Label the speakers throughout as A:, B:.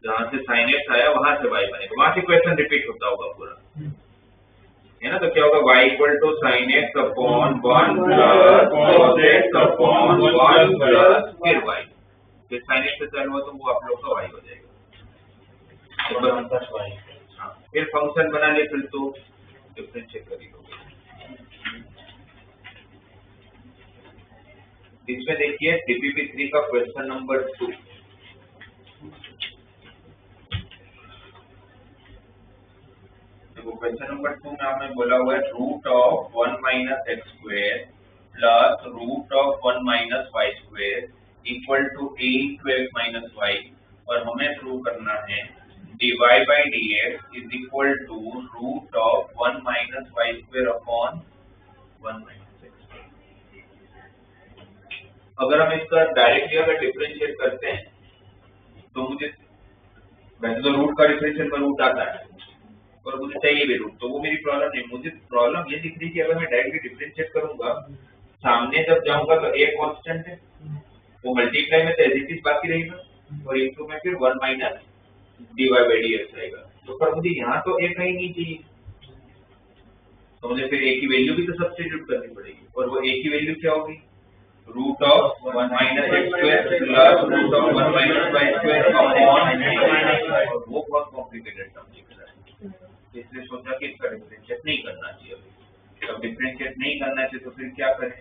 A: जहाँ से sin x आया वहां से y बनेगा, वहां से क्वेश्चन रिपीट होता होगा पूरा, है ना। तो क्या होगा, y equal to sin x upon 1 plus cos x upon 1 plus फिर y, फिर sin x से चालू हुआ तो वो आप लोग का y हो जाएगा। फिर फंक्शन बना ले, फिर तो डिफरेंशिएट कर ही लोगे। इसमें देखिए DPP3 का क्वेश्चन नंबर 2, देखो क्वेश्चन नंबर 2 में आपने बोला हुआ है root of 1 minus x square plus root of 1 minus y square equal to a into x minus y, और हमें प्रूव करना है dy by dx is equal to root of 1 minus y square upon 1 minus x square. अगर हम इसका directly अगर differentiate करते हैं तो मुझे वैसे तो रूट का डिफरेंशियल पर रूट आता है और मुझे चाहिए भी रूट, तो वो मेरी प्रॉब्लम नहीं। मुझे प्रॉब्लम ये दिख रही है कि अगर मैं डायरेक्टली डिफरेंशिएट करूंगा, सामने जब जाऊंगा तो एक कांस्टेंट है, वो मल्टीप्लाई में तो एज इट इज बाकी रहेगा, और इनटू में फिर 1 माइनस dy by dx रहेगा। तो पर मुझे यहाँ तो एक कहीं नहीं चाहिए, तो मुझे फिर a की वैल्यू भी तो सब्स्टिट्यूट करनी पड़ेगी, और वो a की वैल्यू क्या होगी, root of 1 minus x square plus root of 1 minus y square upon, और वो बहुत कॉम्प्लिकेटेड टर्म दिख रहा है, इसलिए सोचा कि इसका डिफरेंशिएट नहीं करना चाहिए। अब डिफरेंशिएट नहीं करना चाहिए तो फिर क्या करें,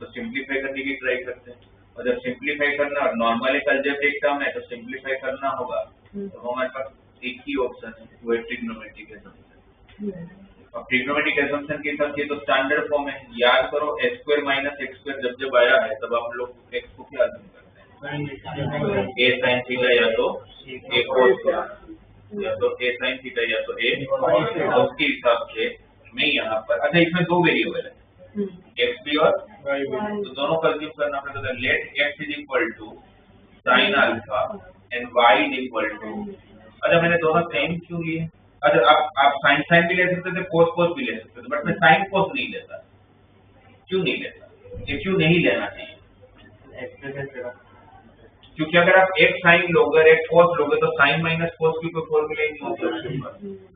A: तो सिंपलीफाई करने की ट्राई करते हैं, और जब सिंपलीफाई करना, और नॉर्मल एक अलजेब्रिक टर्म है तो सिंपलीफाई करना होगा, तो हमारे पास एक ही ऑप्शन है, वो है ट्रिग्नोमेट्रिक असम्पशन। अब ट्रिग्नोमेट्रिक असम्पशन के हिसाब से तो स्टैंडर्ड फॉर्म है, याद करो x square minus x square जब जब आया है तब आप लोग x को क्या अज्यूम करते हैं, a sin थीटा या तो a cos, या तो a sin थीटा या तो a, उसके हिसाब से मैं यहाँ पर, अच्छा इसमें दो वेरिएबल है x भी और y भी, तो दोनों का अज्यूम करना पड़ेगा। Let x is equal to sin alpha and y is equal to, अच्छा मैंने दोनों सेम क्यों लिए, अच्छा आप साइन साइन भी ले सकते थे, कोस कोस भी ले सकते थे, बट मैं साइन कोस नहीं लेता, क्यों नहीं लेता, ये क्यों नहीं लेना चाहिए, क्योंकि अगर आप एक साइन लोगे और एक कोस लोगे तो साइन माइनस कोस की कोई फॉर्मूला ही नहीं होता।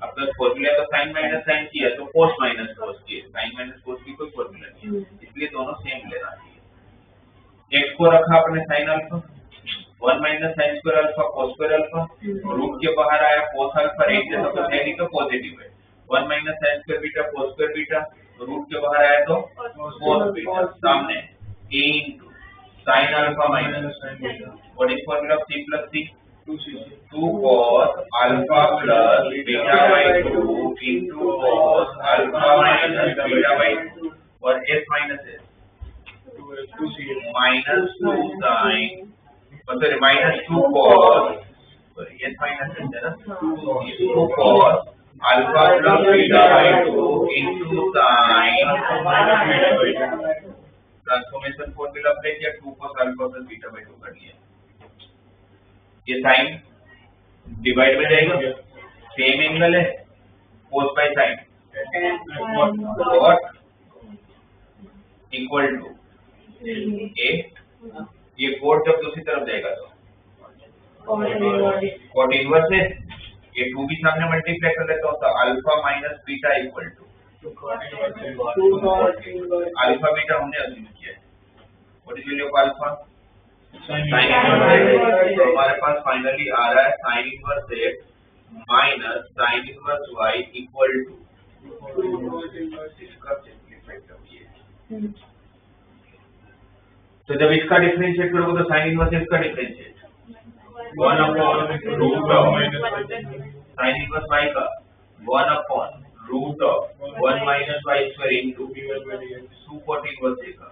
A: अब तो फॉर्मूला तो साइन माइनस साइन की है तो कोस माइनस कोस की है, साइन माइनस कोस की कोई फॉर्मूला नहीं है, इसलिए दोनों सेम लेना चाहिए। एक्स को रखा अपने sine alpha, 1 minus sine square alpha cos square alpha, root के बाहर आया कोस अल्फा, एक जैसा तो है नहीं तो पॉजिटिव है, 1 minus sine square beta cos square beta, root के बाहर आया तो कोस बीटा, सामने a into sin alpha minus what is formula of c plus c, 2 cos alpha plus beta by 2 into cos alpha minus beta by 2, और s minus s 2c minus 2 sin, sorry minus 2 cos, sorry s minus s है ना, 2 cos alpha plus beta by 2 into sin minus beta by 2, transformation formula apply किया, 2 cos alpha plus beta by 2 कर लिया, ये sign divide में जाएगा, same angle है, cos by sine और इक्वल टू a, ये कोड जब दूसरी तरफ जाएगा तो कोड इनवर्स है, ये 2 भी सामने मल्टीप्लाई कर लेता हूं तो alpha minus beta equal to alpha beta हमने अज्यूम किया है, what is value of alpha, sine inverse, तो हमारे पास फाइनली आ रहा है sine inverse x minus sine inverse y equal to, इसका सिंपलीफाइड टर्म ये, तो जब इसका डिफरेंशिएट करोगे तो साइन इनवर्स इसका differentiate 1 upon root of sine inverse y का 1 upon root of 1 minus y square into 2 cot inverse a का,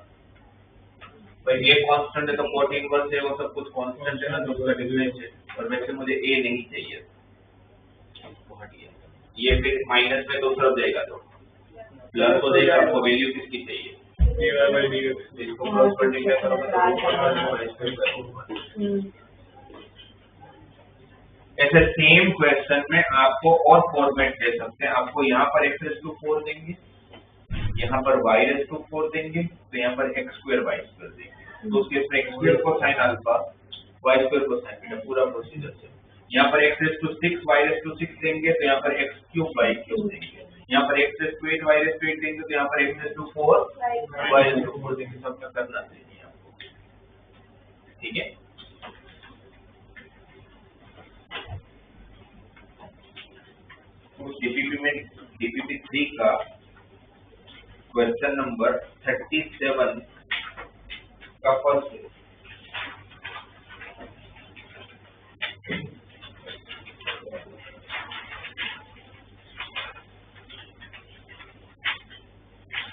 A: भाई ये कांस्टेंट है तो cot इनवर्स है, वो सब कुछ कांस्टेंट है ना, तो उसका डिफरेंशिएट, और वैसे मुझे a नहीं चाहिए, ये फिर माइनस में दो तरफ जाएगा तो प्लस हो जाएगा, आपको वैल्यू किसकी चाहिए, इसको क्रॉस मल्टीप्लाई करोगे। ऐसे सेम क्वेश्चन में आपको और फॉर्मेट दे सकते हैं, आपको यहाँ पर x⁴ देंगे, यहाँ पर y⁴ देंगे, तो यहाँ पर x स्क्वायर y स्क्वायर देंगे, तो उसके x square cosine alpha y square cosine beta, पूरा प्रोसीजर से यहाँ पर x raise to 6 y raise to 6 लेंगे तो यहाँ पर x क्यूब y क्यूब देंगे। यहाँ पर x raise to 8 y raise to 8 देंगे तो यहाँ पर x raise to 4 y raise to 4 देंगे। सब में करना चाहिए आपको, ठीक है। डीपीपी में डीपीपी 3 का क्वेश्चन नंबर 37 का फर्स्ट है।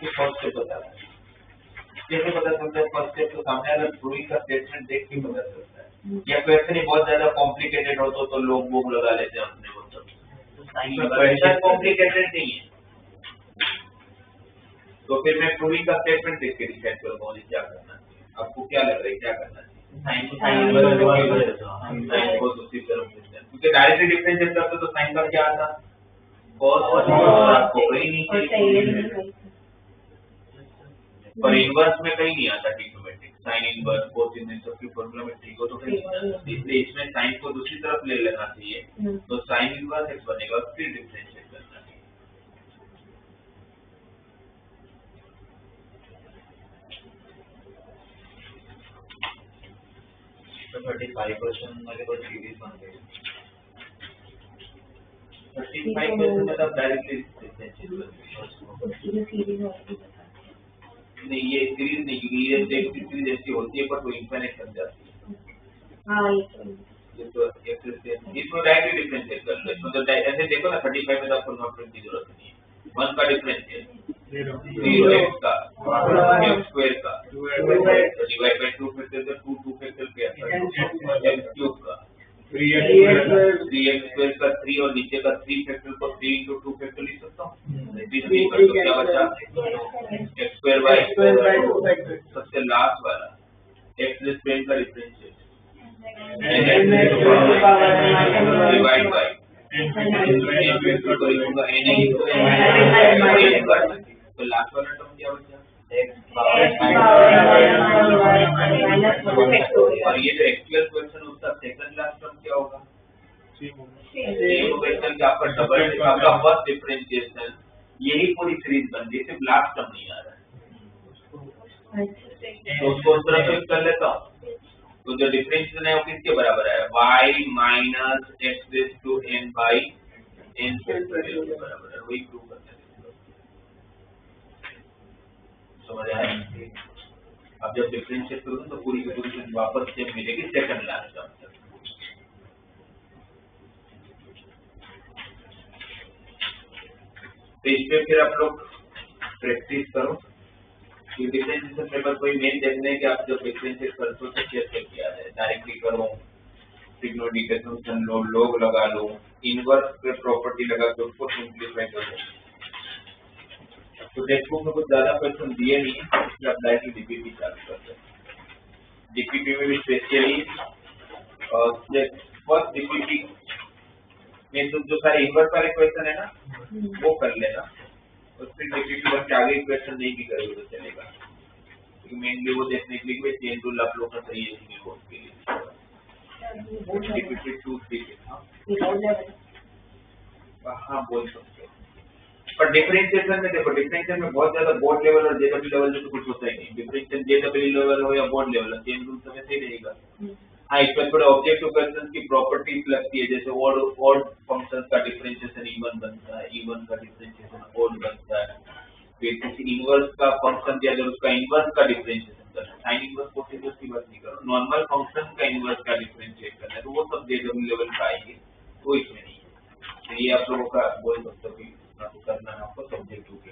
A: फर्स्ट स्टेप बता रहा है, कैसे पता चलता है? फर्स्ट स्टेप तो सामने वाला प्रूविंग का स्टेटमेंट देख के पता चलता है। या क्वेश्चन ही बहुत ज्यादा कॉम्प्लिकेटेड हो तो लोग बुक लगा लेते हैं अपने को, क्वेश्चन कॉम्प्लिकेटेड नहीं है तो फिर मैं प्रूविंग का स्टेटमेंट देख के डिसाइड करूंगा मुझे क्या करना है। आपको क्या लग रहा है क्या करना है? साइन को दूसरी तरफ, क्योंकि डायरेक्टली डिफरेंशिएट करते तो साइन का क्या आता? cos, आपको कहीं नहीं चाहिए, पर इनवर्स में कहीं नहीं आता trigonometric. Sine inverse cos inverse सबकी फॉर्मूला में ठीक हो तो कहीं नहीं आता, इसलिए इसमें साइन को दूसरी तरफ ले लेना चाहिए। तो साइन इनवर्स x बनेगा, फिर डिफरेंशिएट करना है। तो 35% मेरे को सीरीज बन गई। 35% मतलब डायरेक्टली डिफरेंशिएट नहीं, ये सीरीज नहीं, क्योंकि ये सीरीज ऐसी होती है पर वो इनफिनिट बन जाती है। हाँ ये तो इसको डायरेक्टली डिफरेंशिएट कर लो। इसमें तो ऐसे देखो ना 35 में आपको नॉट की जरूरत नहीं है। 1 का डिफरेंशिएट 0 x का x स्क्वायर का डिवाइड बाय 2 फैक्टर का 2 फैक्टर पे आता है x क्यूब का 3x स्क्वायर का 3 और नीचे का 3 फैक्टर को 3 into 2 फैक्टर लिख सकता हूँ। 3 तो क्या बचा? x स्क्वायर बाय सबसे लास्ट वाला x स्क्वायर का डिफरेंशिएट डिवाइड बाय तो लास्ट वाला टर्म क्या बचा? और ये जो एक्चुअल क्वेश्चन उसका सेकंड लास्ट टर्म क्या होगा? क्वेश्चन का आपका डबल आपका फर्स्ट डिफरेंशिएशन यही पूरी सीरीज बन गई, सिर्फ लास्ट टर्म नहीं आ रहा है। तो उसको उस तरह से कर लेता हूँ। तो जो डिफरेंशिएशन है वो किसके बराबर है? y minus x raise to n by n के बराबर है। वही प्रूव करना है। समझ आया? अब जब डिफरेंशिएट करूँ तो पूरी की पूरी वापस से मिलेगी सेकंड लास्ट टर्म तक। तो इस पे फिर आप लोग प्रैक्टिस करो। ये डिफरेंशिएशन पेपर कोई मेन देखने है कि आप जब डिफरेंशिएट करते हो तो कैसे किया जाए। डायरेक्टली करो, ट्रिग्नोमेट्रिक लोग लगा लो, इनवर्स पे प्रॉपर्टी लगा के उसको सिंपलीफाई करो। तो टेक्स्ट बुक में कुछ ज्यादा क्वेश्चन दिए नहीं है, इसलिए आप डायरेक्टली डीपीपी चालू करते हैं। डीपीपी में भी स्पेशली फर्स्ट डीपीपी में जो सारे इनवर्स वाले क्वेश्चन है ना वो कर लेना, और फिर डीपीपी बन के आगे क्वेश्चन नहीं भी करोगे तो चलेगा, क्योंकि मेनली वो देखने के लिए कि चेन रूल आप लोग का सही है कि नहीं वो उसके लिए। डीपीपी 2 3 हाँ बोल सकते हो। पर डिफरेंशिएशन में देखो, डिफरेंशिएशन में बहुत ज्यादा बोर्ड लेवल और जेडब्ल्यू लेवल तो कुछ होता ही नहीं। डिफरेंशिएशन जेडब्ल्यू लेवल हो या बोर्ड लेवल, चेन रूल समय सही रहेगा। हाँ, इसमें थोड़े ऑब्जेक्टिव क्वेश्चंस की प्रॉपर्टीज लगती है, जैसे ऑड फंक्शंस का डिफरेंशिएशन इवन बनता है, इवन का डिफरेंशिएशन ऑड बनता है। फिर किसी इनवर्स का फंक्शन दिया जाए उसका इनवर्स का डिफरेंशिएशन करना है। साइन इनवर्स कोसाइन की बात नहीं करो, नॉर्मल फंक्शन का इनवर्स का डिफरेंशिएट करना है, तो वो सब जेडब्ल्यू लेवल का आएंगे, तो इसमें नहीं है। तो ये आप लोगों का बोल सकते हो कि करना है आपको सब्जेक्ट टू के।